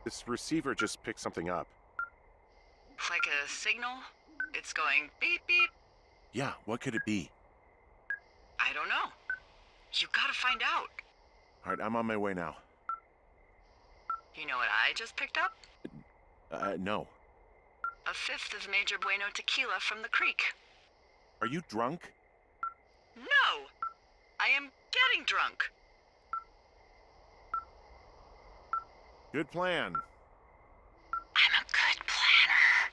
This receiver just picked something up. Like a signal? It's going beep beep. Yeah, what could it be? I don't know. You gotta find out. All right, I'm on my way now. You know what I just picked up? No. A fifth of Major Bueno tequila from the creek. Are you drunk? No! I am getting drunk. Good plan. I'm a good planner.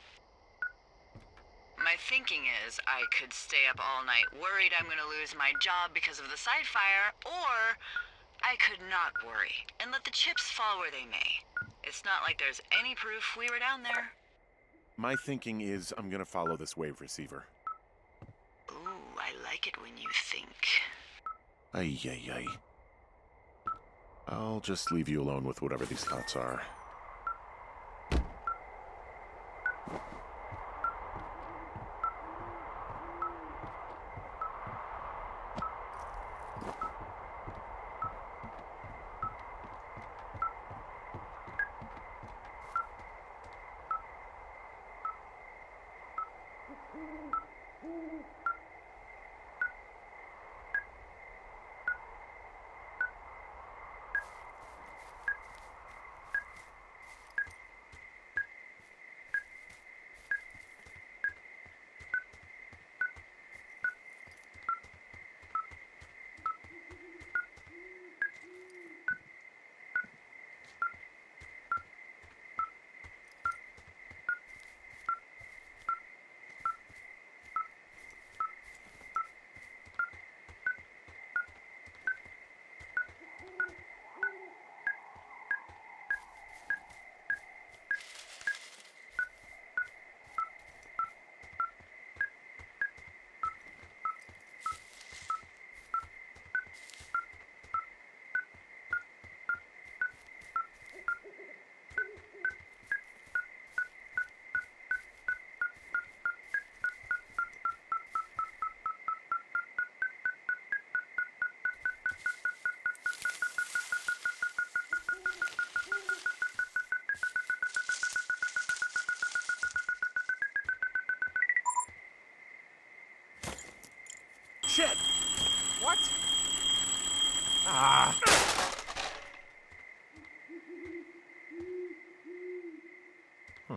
My thinking is I could stay up all night worried I'm gonna lose my job because of the side fire, or I could not worry and let the chips fall where they may. It's not like there's any proof we were down there. My thinking is I'm gonna follow this wave receiver. Ooh, I like it when you think. Ay, ay, ay. I'll just leave you alone with whatever these thoughts are. Shit! What? Ah! Huh.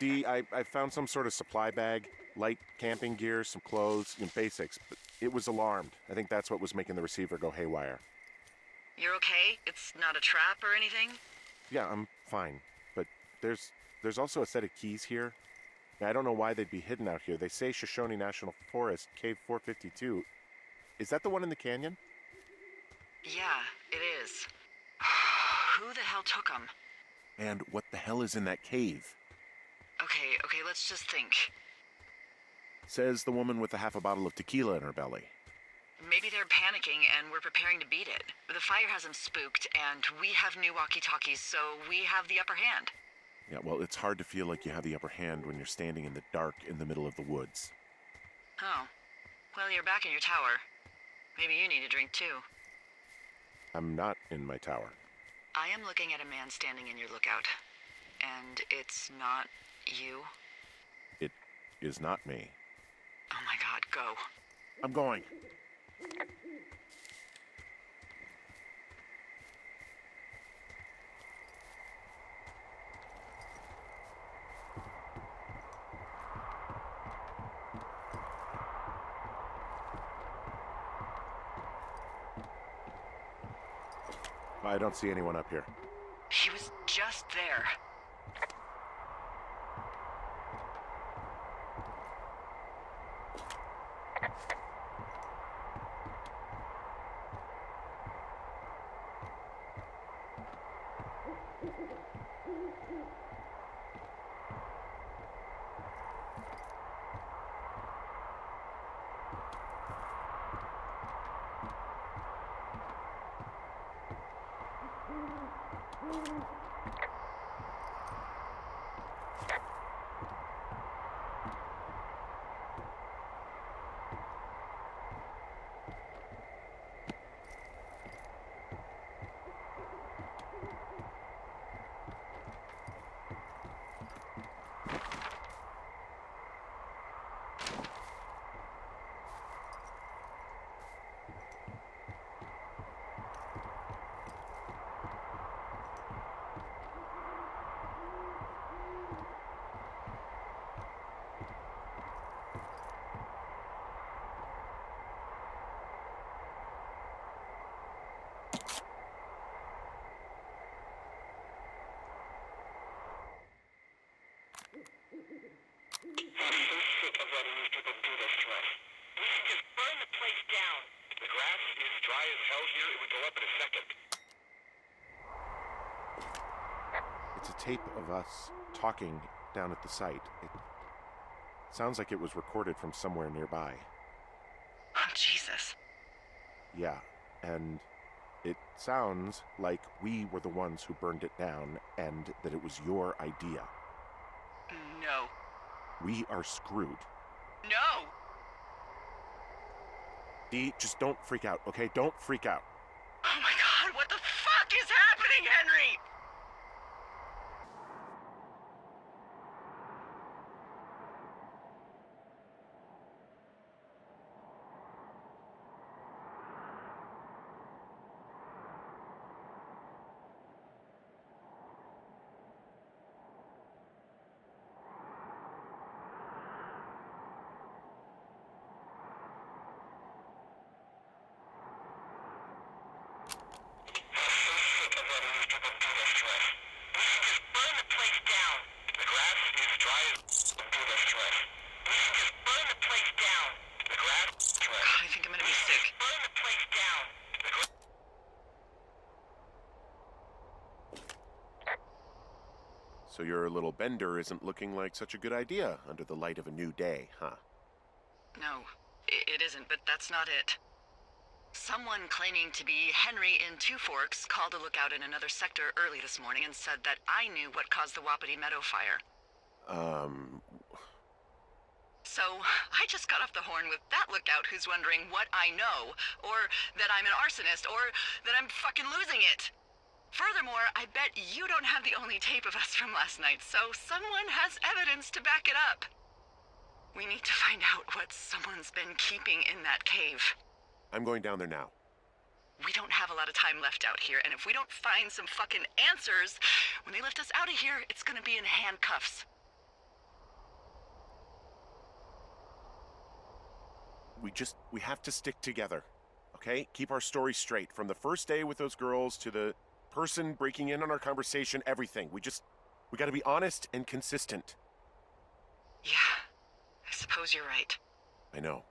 See, I found some sort of supply bag, light camping gear, some clothes, and basics, but it was alarmed. I think that's what was making the receiver go haywire. You're okay? It's not a trap or anything? Yeah, I'm fine, but there's also a set of keys here. I don't know why they'd be hidden out here. They say Shoshone National Forest, Cave 452. Is that the one in the canyon? Yeah, it is. Who the hell took them? And what the hell is in that cave? Okay, let's just think. Says the woman with a half a bottle of tequila in her belly. Maybe they're panicking and we're preparing to beat it. The fire has them spooked, and we have new walkie-talkies, so we have the upper hand. Yeah, well, it's hard to feel like you have the upper hand when you're standing in the dark in the middle of the woods. Oh. Well, you're back in your tower. Maybe you need a drink, too. I'm not in my tower. I am looking at a man standing in your lookout. And it's not you? It is not me. Oh my god, go. I'm going. I don't see anyone up here. He was just there. tape of us talking down at the site. It sounds like it was recorded from somewhere nearby. Oh, Jesus. Yeah, and it sounds like we were the ones who burned it down and that it was your idea. No. We are screwed. No! Dee, just don't freak out, okay? Don't freak out. Oh my God, what the fuck is happening, Henry? So your little bender isn't looking like such a good idea under the light of a new day, huh? No, it isn't, but that's not it. Someone claiming to be Henry in Two Forks called a lookout in another sector early this morning and said that I knew what caused the Wapiti Meadow fire. So, I just got off the horn with that lookout who's wondering what I know, or that I'm an arsonist, or that I'm fucking losing it. Furthermore, I bet you don't have the only tape of us from last night, so someone has evidence to back it up. We need to find out what someone's been keeping in that cave. I'm going down there now. We don't have a lot of time left out here, and if we don't find some fucking answers, when they lift us out of here, it's gonna be in handcuffs. We have to stick together, okay? Keep our story straight. From the first day with those girls to the person breaking in on our conversation, everything. We gotta be honest and consistent. Yeah, I suppose you're right. I know.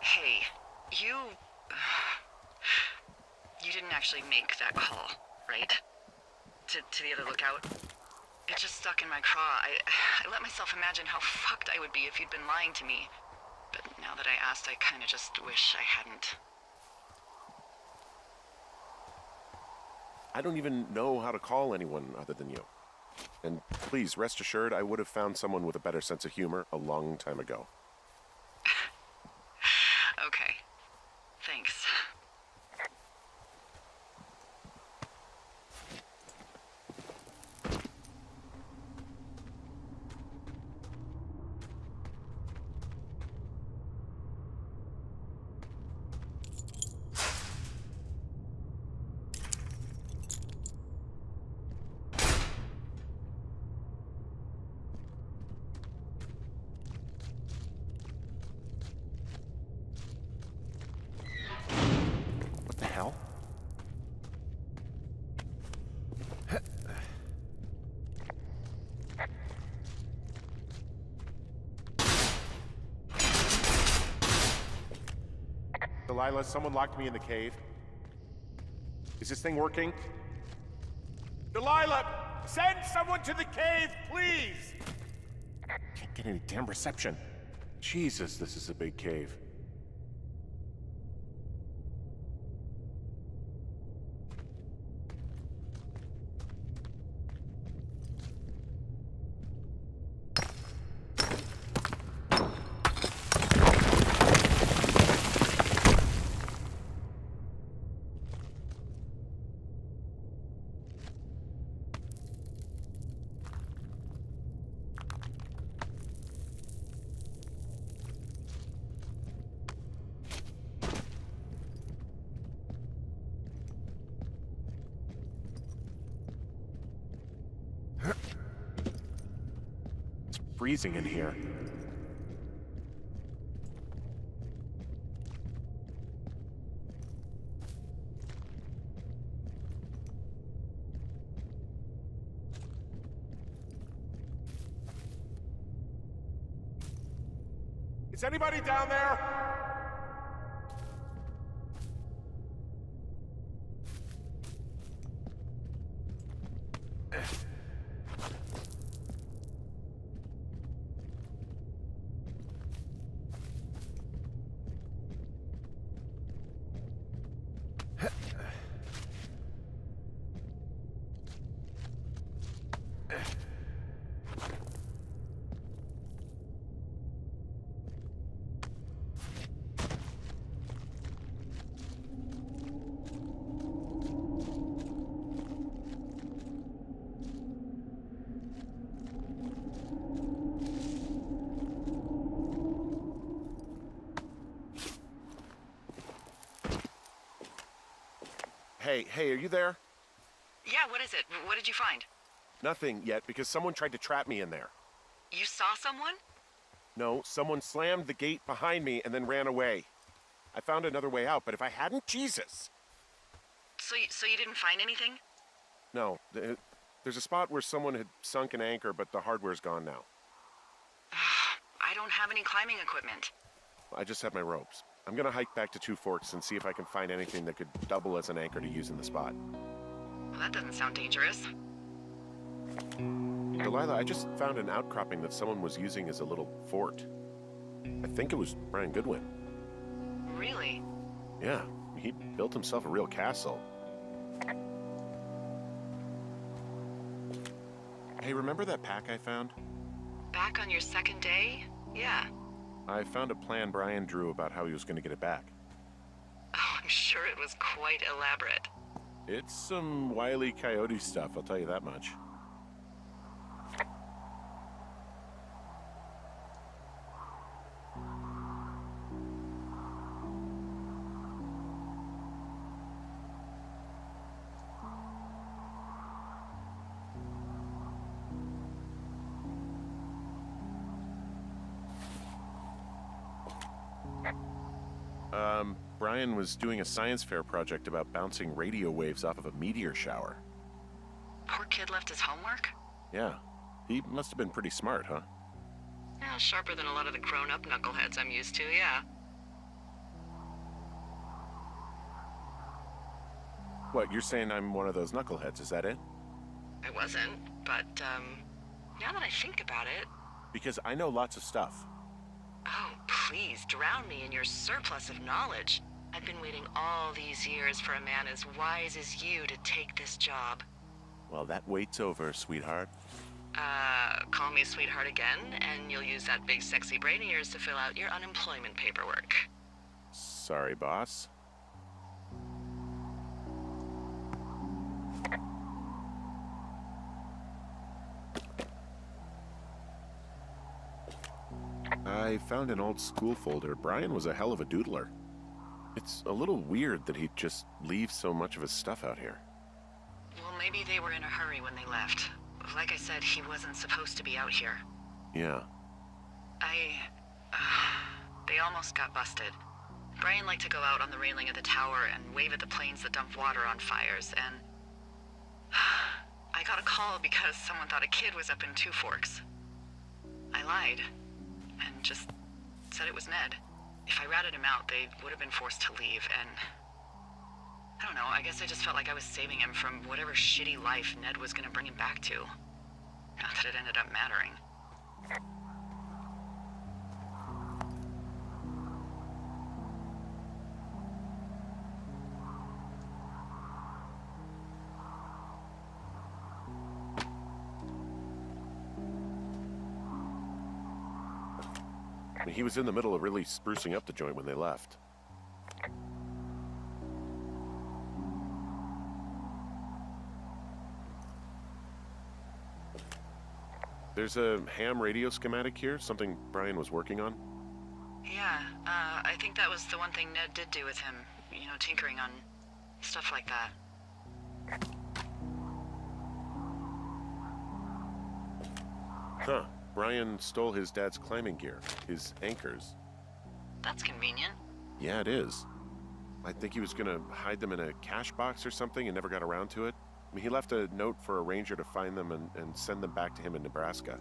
Hey, you didn't actually make that call, right? To the other lookout? It just stuck in my craw. I let myself imagine how fucked I would be if you'd been lying to me. But now that I asked, I kinda just wish I hadn't. I don't even know how to call anyone other than you. And please, rest assured, I would have found someone with a better sense of humor a long time ago. Okay. Thanks. Delilah, someone locked me in the cave. Is this thing working? Delilah! Send someone to the cave, please! Can't get any damn reception. Jesus, this is a big cave. Freezing in here. Is anybody down there? Hey, are you there? Yeah, what is it? What did you find? Nothing yet, because someone tried to trap me in there. You saw someone? No, someone slammed the gate behind me and then ran away. I found another way out, but if I hadn't, Jesus! So you didn't find anything? No, there's a spot where someone had sunk an anchor, but the hardware's gone now. I don't have any climbing equipment. I just have my ropes. I'm gonna hike back to Two Forks and see if I can find anything that could double as an anchor to use in the spot. Well, that doesn't sound dangerous. Delilah, I just found an outcropping that someone was using as a little fort. I think it was Brian Goodwin. Really? Yeah, he built himself a real castle. Hey, remember that pack I found? Back on your second day? Yeah. I found a plan Brian drew about how he was going to get it back. Oh, I'm sure it was quite elaborate. It's some Wile E. Coyote stuff, I'll tell you that much. Brian was doing a science fair project about bouncing radio waves off of a meteor shower. Poor kid left his homework? Yeah. He must have been pretty smart, huh? Yeah, sharper than a lot of the grown-up knuckleheads I'm used to, yeah. What, you're saying I'm one of those knuckleheads, is that it? I wasn't, but, now that I think about it... Because I know lots of stuff. Oh, please, drown me in your surplus of knowledge. I've been waiting all these years for a man as wise as you to take this job. Well, that wait's over, sweetheart. Call me sweetheart again, and you'll use that big sexy brain of yours to fill out your unemployment paperwork. Sorry, boss. I found an old school folder. Brian was a hell of a doodler. It's a little weird that he'd just leave so much of his stuff out here. Well, maybe they were in a hurry when they left. Like I said, he wasn't supposed to be out here. Yeah. They almost got busted. Brian liked to go out on the railing of the tower and wave at the planes that dump water on fires, and... I got a call because someone thought a kid was up in Two Forks. I lied, and just said it was Ned. If I ratted him out, they would have been forced to leave, and... I don't know, I guess I just felt like I was saving him from whatever shitty life Ned was gonna bring him back to. Not that it ended up mattering. He was in the middle of really sprucing up the joint when they left. There's a ham radio schematic here, something Brian was working on. Yeah, I think that was the one thing Ned did do with him. You know, tinkering on stuff like that. Huh. Brian stole his dad's climbing gear, his anchors. That's convenient. Yeah, it is. I think he was gonna hide them in a cash box or something and never got around to it. I mean, he left a note for a ranger to find them and send them back to him in Nebraska.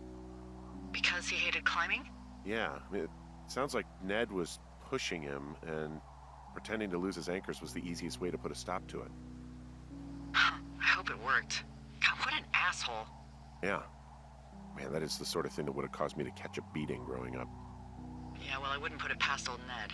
Because he hated climbing? Yeah, I mean, it sounds like Ned was pushing him, and pretending to lose his anchors was the easiest way to put a stop to it. I hope it worked. God, what an asshole. Yeah. Man, that is the sort of thing that would have caused me to catch a beating growing up. Yeah, well, I wouldn't put it past old Ned.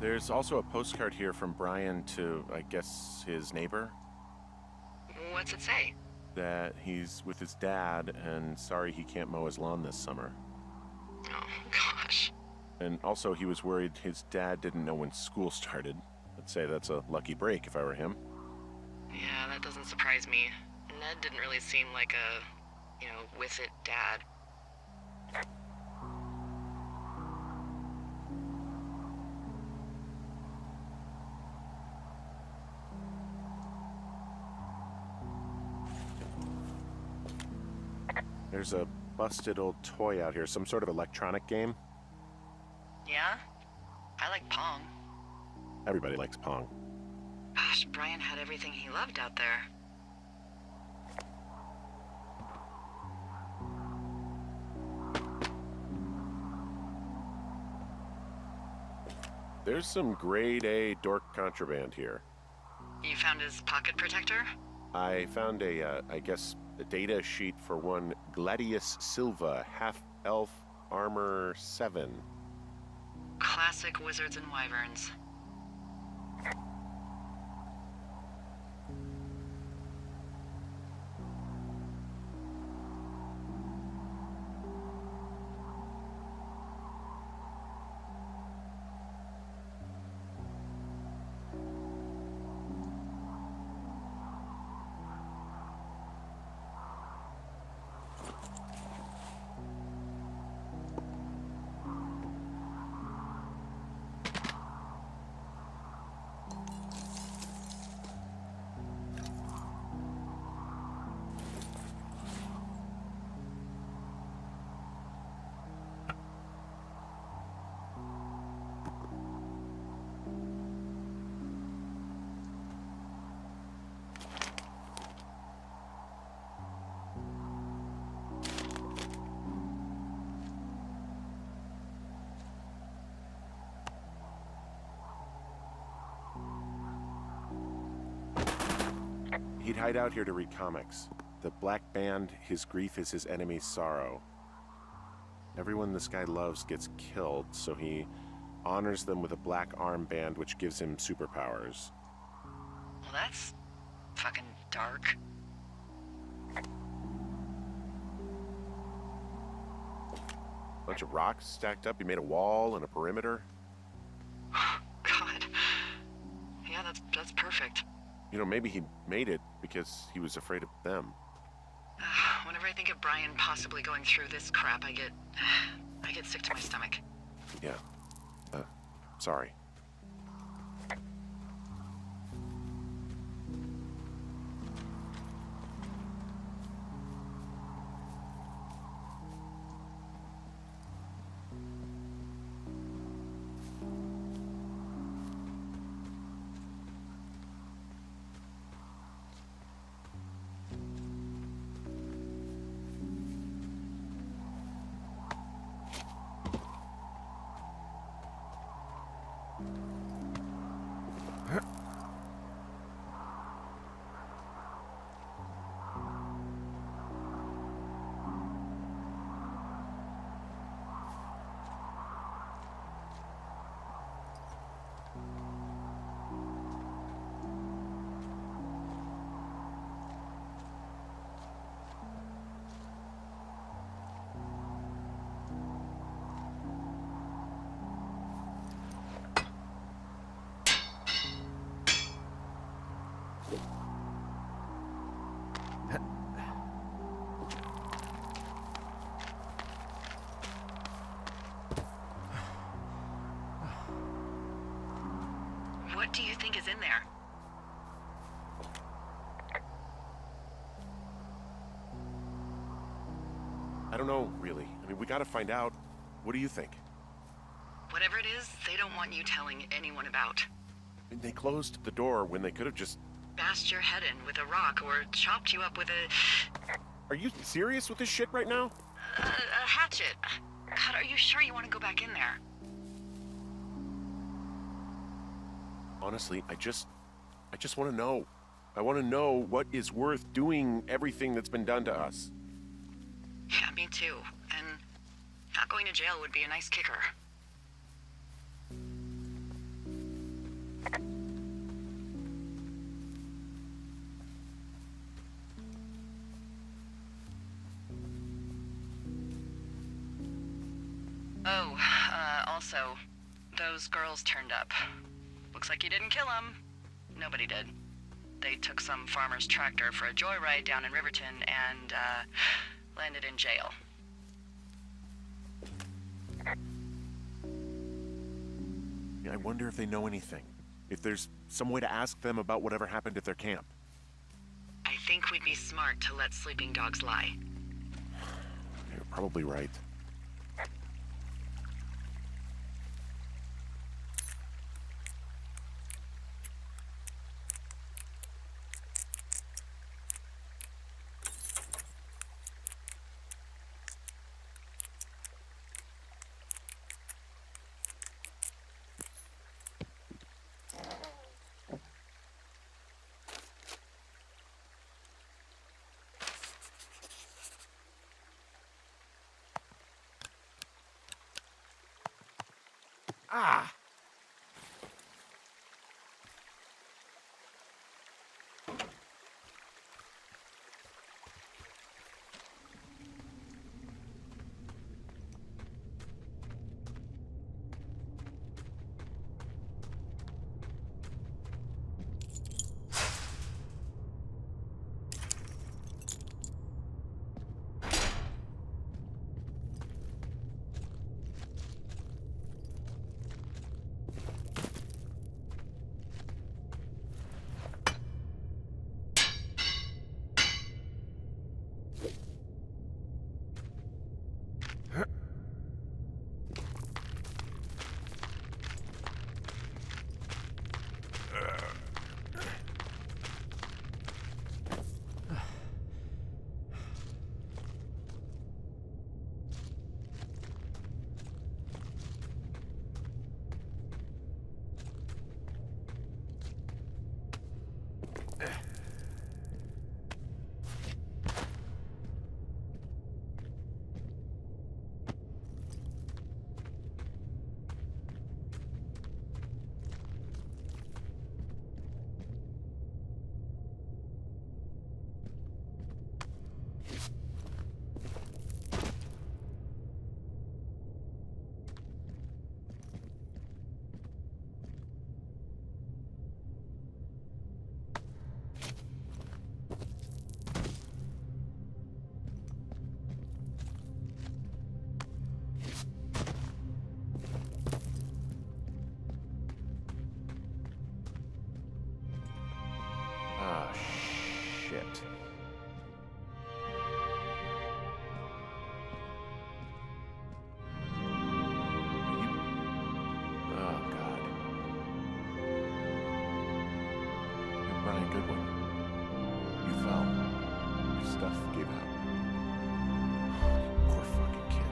There's also a postcard here from Brian to, I guess, his neighbor. What's it say? That he's with his dad and sorry he can't mow his lawn this summer. Oh, gosh. And also he was worried his dad didn't know when school started. I'd say that's a lucky break if I were him. Yeah, that doesn't surprise me. Ned didn't really seem like a, with it dad. There's a busted old toy out here, some sort of electronic game. Yeah? I like Pong. Everybody likes Pong. Gosh, Brian had everything he loved out there. There's some grade A dork contraband here. You found his pocket protector? I found I guess, a data sheet for one Gladius Silva, half-elf, armor 7. Classic wizards and wyverns. He'd hide out here to read comics. The Black Band, his grief is his enemy's sorrow. Everyone this guy loves gets killed, so he honors them with a black armband which gives him superpowers. Well, that's fucking dark. Bunch of rocks stacked up. He made a wall and a perimeter. God. Yeah, that's perfect. You know, maybe he made it because he was afraid of them. Whenever I think of Brian possibly going through this crap, I get sick to my stomach. Yeah. Sorry. What do you think is in there? I don't know, really. I mean, we gotta find out. What do you think? Whatever it is, they don't want you telling anyone about. I mean, they closed the door when they could have just... Bashed your head in with a rock or chopped you up with a Are you serious with this shit right now? hatchet. God, are you sure you want to go back in there? Honestly, I just want to know. I want to know what is worth doing everything that's been done to us. Yeah, me too. And not going to jail would be a nice kicker. Oh, also, those girls turned up. Looks like you didn't kill them. Nobody did. They took some farmer's tractor for a joyride down in Riverton and, landed in jail. I wonder if they know anything. If there's some way to ask them about whatever happened at their camp. I think we'd be smart to let sleeping dogs lie. You're probably right. Ah! shit. Oh, God. You're Brian Goodwin. You fell. Your stuff gave out. Poor fucking kid.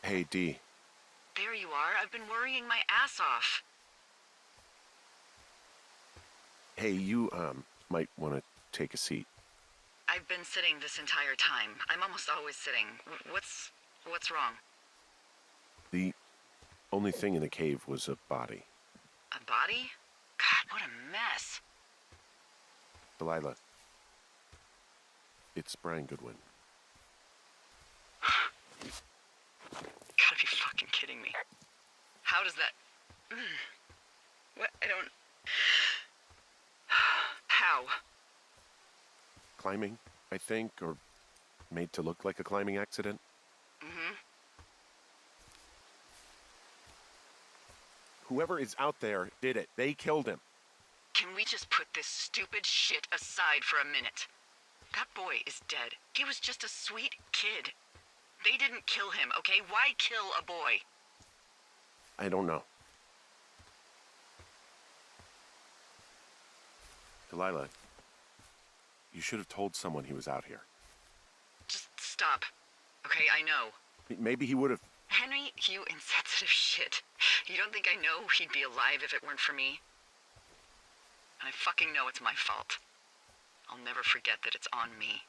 Hey, Dee. There you are. I've been worrying my ass off. Hey, you, might want to take a seat. I've been sitting this entire time. I'm almost always sitting. What's wrong? The only thing in the cave was a body. A body? God, what a mess. Delilah. It's Brian Goodwin. Gotta be fucking kidding me. How does that... What? I don't... How? Climbing, I think, or made to look like a climbing accident. Mm-hmm. Whoever is out there did it. They killed him. Can we just put this stupid shit aside for a minute? That boy is dead. He was just a sweet kid. They didn't kill him, okay? Why kill a boy? I don't know. Delilah, you should have told someone he was out here. Just stop. Okay, I know. Maybe he would have... Henry, you insensitive shit. You don't think I know he'd be alive if it weren't for me? And I fucking know it's my fault. I'll never forget that it's on me.